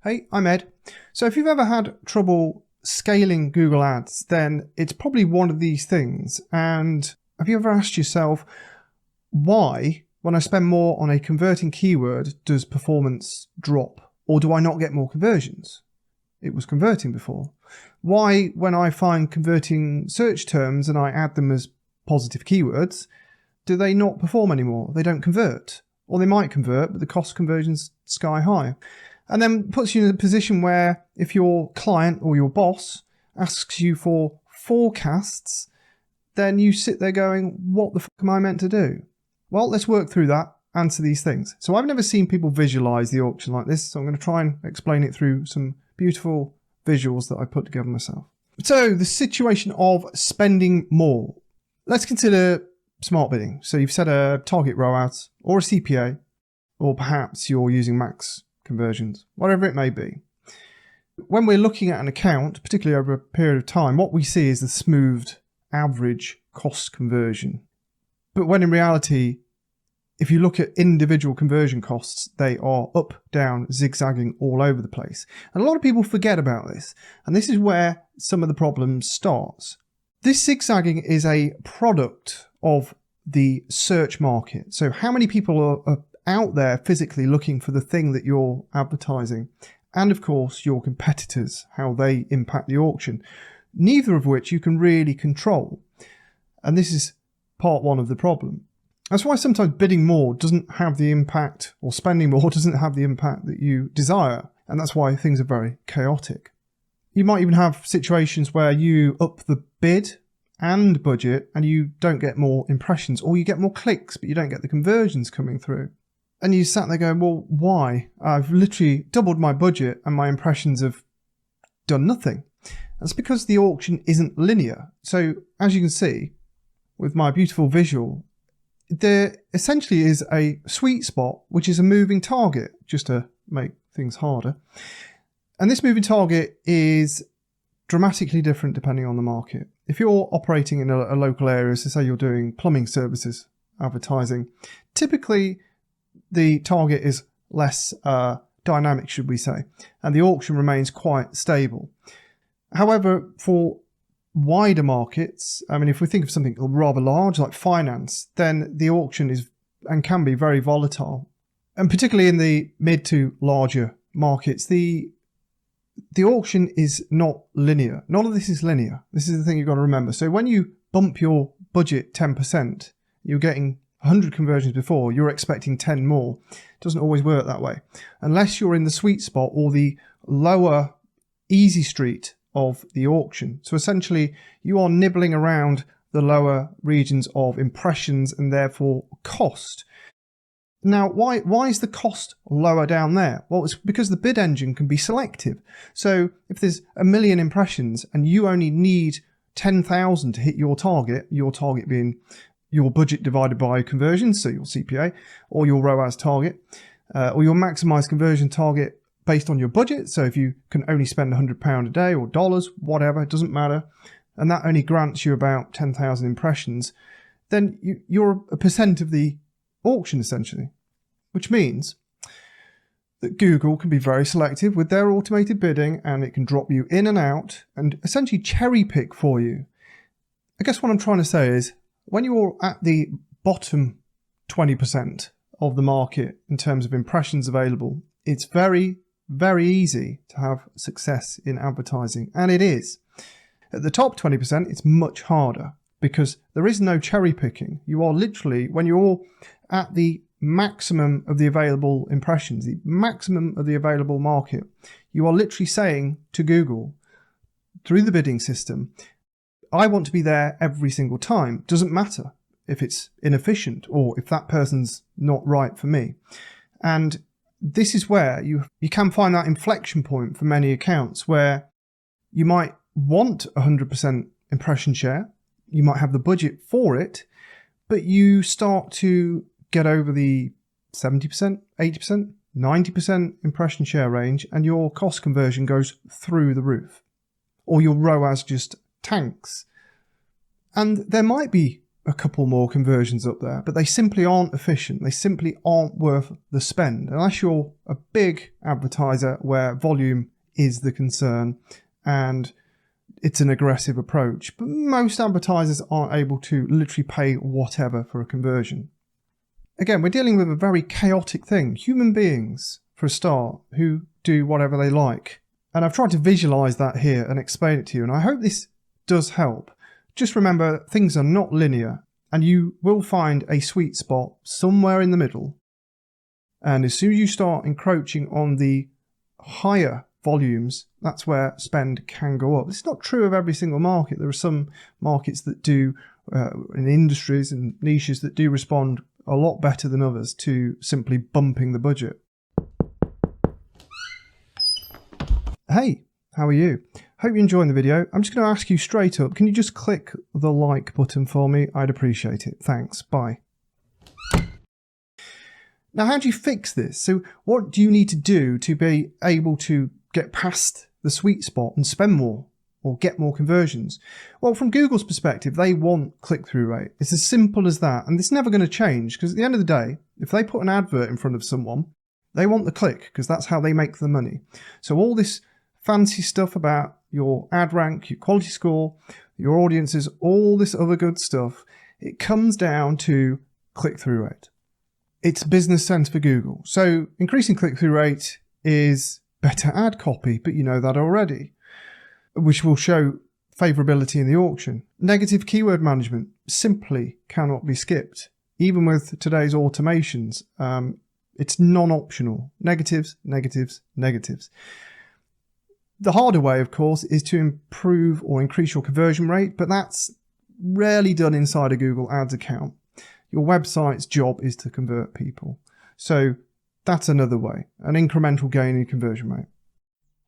Hey, I'm Ed. So if you've ever had trouble scaling Google Ads, then it's probably one of these things. And have you ever asked yourself, why, when I spend more on a converting keyword, does performance drop? Or do I not get more conversions? It was converting before. Why, when I find converting search terms and I add them as positive keywords, do they not perform anymore? They don't convert. Or they might convert, but the cost conversion's sky high. And then puts you in a position where if your client or your boss asks you for forecasts, then you sit there going, what the fuck am I meant to do? Well, let's work through that, answer these things. So I've never seen people visualize the auction like this, so I'm going to try and explain it through some beautiful visuals that I put together myself. So the situation of spending more. Let's consider smart bidding. So you've set a target ROAS or a CPA, or perhaps you're using max conversions, whatever it may be. When we're looking at an account, particularly over a period of time, what we see is the smoothed average cost conversion. But when in reality, if you look at individual conversion costs, they are up, down, zigzagging all over the place. And a lot of people forget about this. And this is where some of the problems starts. This zigzagging is a product of the search market. So how many people are out there physically looking for the thing that you're advertising, and of course your competitors, how they impact the auction, neither of which you can really control. And this is part one of the problem. That's why sometimes bidding more doesn't have the impact, or spending more doesn't have the impact that you desire, and that's why things are very chaotic. You might even have situations where you up the bid and budget and you don't get more impressions, or you get more clicks but you don't get the conversions coming through. And you sat there going, well, why? I've literally doubled my budget and my impressions have done nothing. That's because the auction isn't linear. So as you can see with my beautiful visual, there essentially is a sweet spot, which is a moving target, just to make things harder. And this moving target is dramatically different depending on the market. If you're operating in a local area, so say you're doing plumbing services advertising, typically the target is less dynamic, should we say, and the auction remains quite stable. However, for wider markets, I mean, if we think of something rather large like finance, then the auction is and can be very volatile. And particularly in the mid to larger markets, the auction is not linear. None of this is linear. This is the thing you've got to remember. So when you bump your budget 10%, you're getting 100 conversions before, you're expecting 10 more. It doesn't always work that way. Unless you're in the sweet spot or the lower easy street of the auction. So essentially, you are nibbling around the lower regions of impressions and therefore cost. Now, why is the cost lower down there? Well, it's because the bid engine can be selective. So if there's 1 million impressions and you only need 10,000 to hit your target being your budget divided by conversions, so your CPA, or your ROAS target, or your maximized conversion target based on your budget. So if you can only spend £100 a day or dollars, whatever, it doesn't matter, and that only grants you about 10,000 impressions, then you're a percent of the auction essentially, which means that Google can be very selective with their automated bidding, and it can drop you in and out and essentially cherry pick for you. I guess what I'm trying to say is, when you're at the bottom 20% of the market in terms of impressions available, it's very, very easy to have success in advertising, and it is. At the top 20%, it's much harder because there is no cherry picking. You are literally, when you're at the maximum of the available impressions, the maximum of the available market, you are literally saying to Google through the bidding system, I want to be there every single time. Doesn't matter if it's inefficient or if that person's not right for me. And this is where you can find that inflection point for many accounts where you might want 100% impression share. You might have the budget for it, but you start to get over the 70%, 80%, 90% impression share range, and your cost conversion goes through the roof, or your ROAS just tanks. And there might be a couple more conversions up there, but they simply aren't efficient. They simply aren't worth the spend unless you're a big advertiser where volume is the concern and it's an aggressive approach. But most advertisers aren't able to literally pay whatever for a conversion. Again, we're dealing with a very chaotic thing. Human beings, for a start, who do whatever they like. And I've tried to visualize that here and explain it to you, and I hope this does help. Just remember, things are not linear, and you will find a sweet spot somewhere in the middle. And as soon as you start encroaching on the higher volumes, that's where spend can go up. It's not true of every single market. There are some markets that do, in industries and niches, that do respond a lot better than others to simply bumping the budget. Hey, how are you? Hope you're enjoying the video. I'm just going to ask you straight up, can you just click the like button for me? I'd appreciate it. Thanks. Bye. Now, how do you fix this? So what do you need to do to be able to get past the sweet spot and spend more or get more conversions? Well, from Google's perspective, they want click-through rate. It's as simple as that. And it's never going to change because at the end of the day, if they put an advert in front of someone, they want the click because that's how they make the money. So all this fancy stuff about your ad rank, your quality score, your audiences, all this other good stuff, it comes down to click-through rate. It's business sense for Google. So increasing click-through rate is better ad copy, but you know that already, which will show favorability in the auction. Negative keyword management simply cannot be skipped. Even with today's automations, it's non-optional. Negatives, negatives, negatives. The harder way, of course, is to improve or increase your conversion rate, but that's rarely done inside a Google Ads account. Your website's job is to convert people. So that's another way, an incremental gain in conversion rate.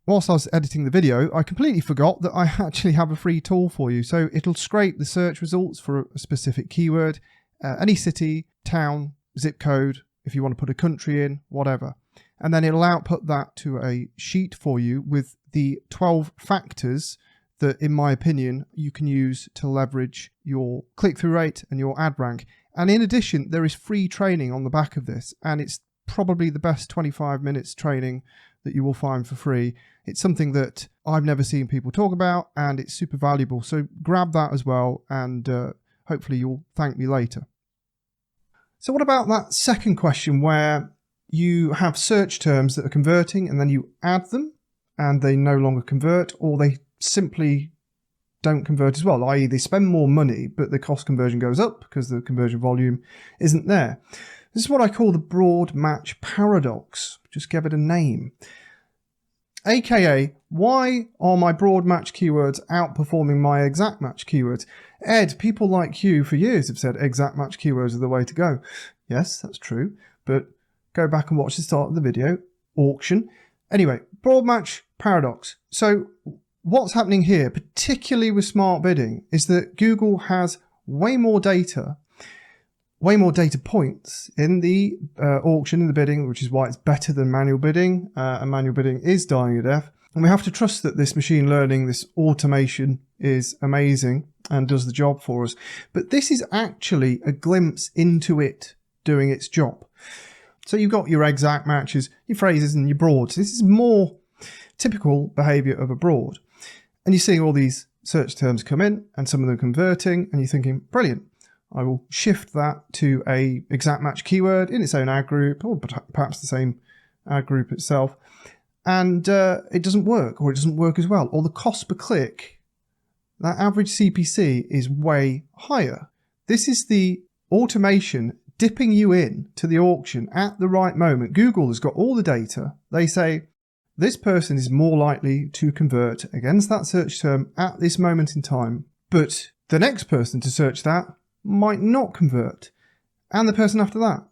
Whilst I was editing the video, I completely forgot that I actually have a free tool for you. So it'll scrape the search results for a specific keyword, any city, town, zip code, if you want to put a country in, whatever. And then it'll output that to a sheet for you with the 12 factors that, in my opinion, you can use to leverage your click-through rate and your ad rank. And in addition, there is free training on the back of this, and it's probably the best 25 minutes training that you will find for free. It's something that I've never seen people talk about, and it's super valuable. So grab that as well, and hopefully you'll thank me later. So what about that second question where you have search terms that are converting and then you add them and they no longer convert, or they simply don't convert as well, i.e. they spend more money but the cost conversion goes up because the conversion volume isn't there. This is what I call the broad match paradox. Just give it a name. AKA, why are my broad match keywords outperforming my exact match keywords? Ed, people like you for years have said exact match keywords are the way to go. Yes, that's true, but go back and watch the start of the video, auction. Anyway, broad match paradox. So what's happening here, particularly with smart bidding, is that Google has way more data points in the auction, in the bidding, which is why it's better than manual bidding, and manual bidding is dying a death. And we have to trust that this machine learning, this automation is amazing and does the job for us. But this is actually a glimpse into it doing its job. So you've got your exact matches, your phrases and your broads. This is more typical behavior of a broad. And you're seeing all these search terms come in and some of them converting, and you're thinking, brilliant. I will shift that to a exact match keyword in its own ad group, or perhaps the same ad group itself. And it doesn't work, or it doesn't work as well. Or the cost per click, that average CPC is way higher. This is the automation dipping you in to the auction at the right moment. Google has got all the data. They say, this person is more likely to convert against that search term at this moment in time. But the next person to search that might not convert, and the person after that.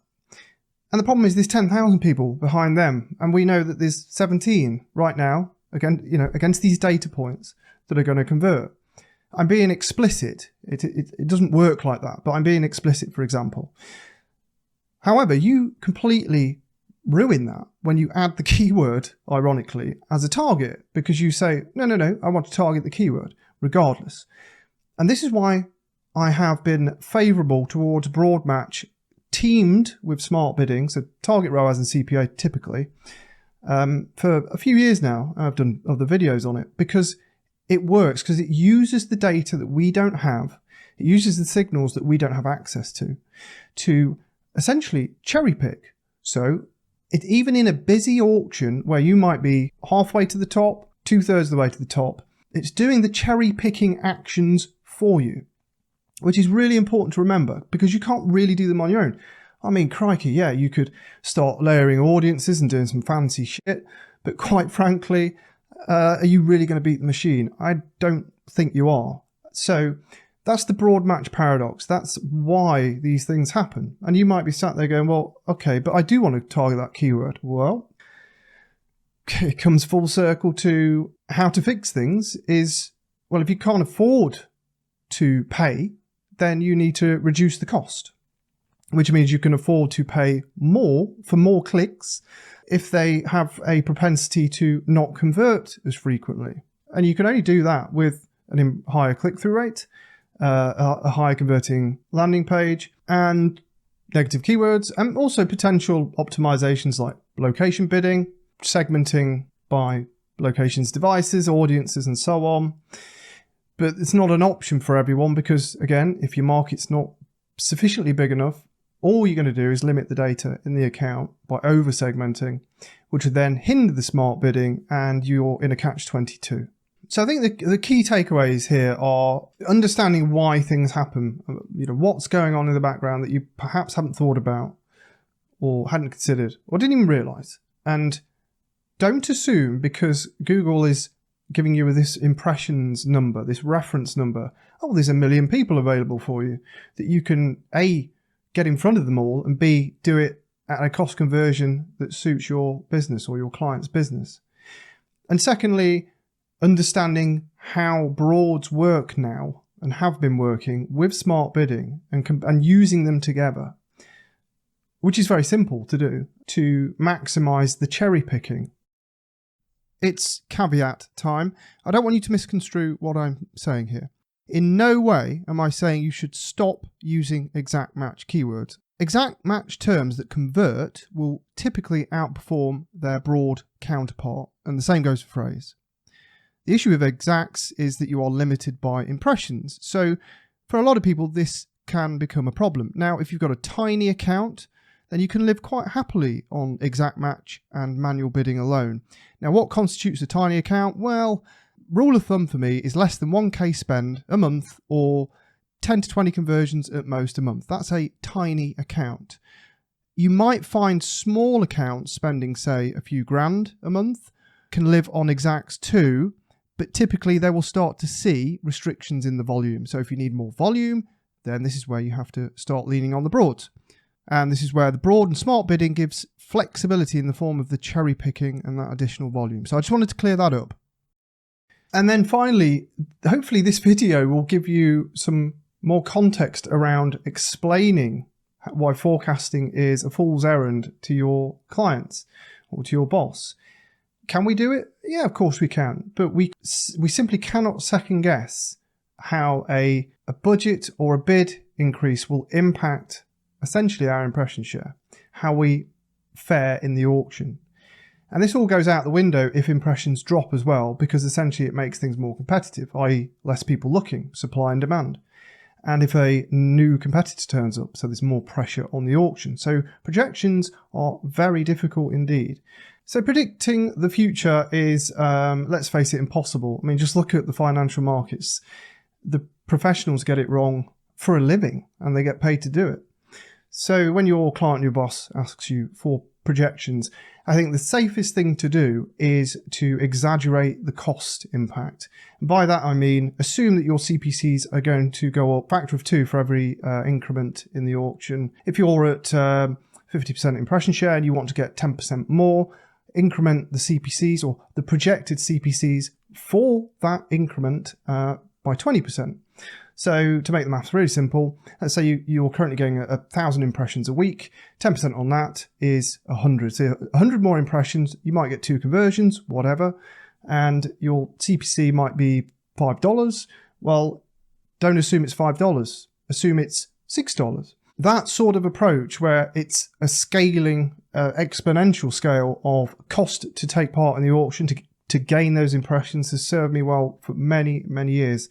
And the problem is there's 10,000 people behind them, and we know that there's 17 right now, again, against these data points that are going to convert. I'm being explicit. It doesn't work like that, but I'm being explicit, for example. However, you completely ruin that when you add the keyword, ironically, as a target, because you say, no, I want to target the keyword regardless. And this is why I have been favourable towards broad match teamed with smart bidding, so target ROAS and CPA typically, for a few years now. I've done other videos on it because it works, because it uses the data that we don't have. It uses the signals that we don't have access to essentially cherry pick. So even in a busy auction where you might be halfway to the top, 2/3 of the way to the top, it's doing the cherry picking actions for you, which is really important to remember because you can't really do them on your own. I mean, crikey, yeah, you could start layering audiences and doing some fancy shit, but quite frankly, are you really going to beat the machine? I don't think you are. So that's the broad match paradox. That's why these things happen. And you might be sat there going, well, okay, but I do want to target that keyword. Well, it comes full circle to how to fix things is, well, if you can't afford to pay, then you need to reduce the cost, which means you can afford to pay more for more clicks if they have a propensity to not convert as frequently. And you can only do that with a higher click-through rate, a higher converting landing page, and negative keywords, and also potential optimizations like location bidding, segmenting by locations, devices, audiences, and so on. But it's not an option for everyone because, again, if your market's not sufficiently big enough, all you're going to do is limit the data in the account by over-segmenting, which would then hinder the smart bidding, and you're in a catch-22. So I think the key takeaways here are understanding why things happen, what's going on in the background that you perhaps haven't thought about or hadn't considered or didn't even realize. And don't assume because Google is giving you this impressions number, this reference number, oh, there's 1 million people available for you, that you can A, get in front of them all, and B, do it at a cost conversion that suits your business or your client's business. And secondly, understanding how broads work now and have been working with smart bidding and using them together, which is very simple to do to maximize the cherry picking. It's caveat time. I don't want you to misconstrue what I'm saying here. In no way am I saying you should stop using exact match keywords. Exact match terms that convert will typically outperform their broad counterpart, and the same goes for phrase. The issue with exacts is that you are limited by impressions. So for a lot of people, this can become a problem. Now, if you've got a tiny account, then you can live quite happily on exact match and manual bidding alone. Now, what constitutes a tiny account? Well, rule of thumb for me is less than 1K spend a month or 10 to 20 conversions at most a month. That's a tiny account. You might find small accounts spending, say, a few grand a month can live on exacts too, but typically they will start to see restrictions in the volume. So if you need more volume, then this is where you have to start leaning on the broads. And this is where the broad and smart bidding gives flexibility in the form of the cherry picking and that additional volume. So I just wanted to clear that up. And then finally, hopefully this video will give you some more context around explaining why forecasting is a fool's errand to your clients or to your boss. Can we do it? Yeah, of course we can. But we simply cannot second guess how a budget or a bid increase will impact essentially our impression share, how we fare in the auction. And this all goes out the window if impressions drop as well, because essentially it makes things more competitive, i.e. less people looking, supply and demand. And if a new competitor turns up, so there's more pressure on the auction. So projections are very difficult indeed. So predicting the future is, let's face it, impossible. I mean, just look at the financial markets. The professionals get it wrong for a living and they get paid to do it. So when your client, your boss asks you for projections, I think the safest thing to do is to exaggerate the cost impact. And by that, I mean, assume that your CPCs are going to go up factor of 2 for every increment in the auction. If you're at 50% impression share and you want to get 10% more, increment the CPCs or the projected CPCs for that increment by 20%. So to make the maths really simple, let's say you're currently getting 1,000 impressions a week. 10% on that is 100. So 100 more impressions, you might get 2 conversions, whatever, and your CPC might be $5. Well, Don't assume it's $5. Assume it's $6. That sort of approach where it's a scaling, exponential scale of cost to take part in the auction to gain those impressions has served me well for many, many years.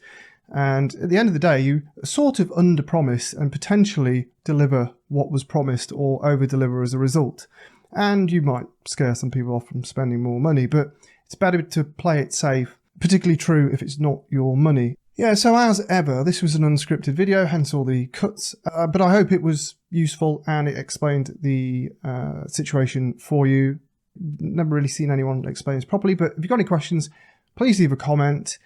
And at the end of the day, you sort of under-promise and potentially deliver what was promised or over-deliver as a result. And you might scare some people off from spending more money, but it's better to play it safe, particularly true if it's not your money. Yeah, so as ever, this was an unscripted video, hence all the cuts, but I hope it was useful and it explained the situation for you. Never really seen anyone explain this properly, but if you've got any questions, please leave a comment.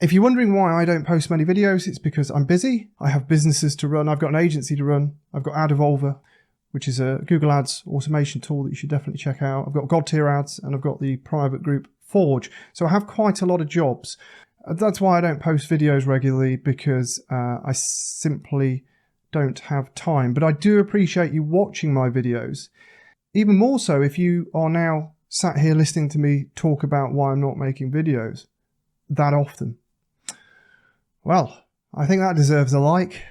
If you're wondering why I don't post many videos, it's because I'm busy. I have businesses to run. I've got an agency to run. I've got Ad Evolver, which is a Google Ads automation tool that you should definitely check out. I've got God Tier Ads and I've got the private group Forge. So I have quite a lot of jobs. That's why I don't post videos regularly, because I simply don't have time. But I do appreciate you watching my videos. Even more so if you are now sat here listening to me talk about why I'm not making videos that often. Well, I think that deserves a like.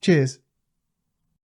Cheers.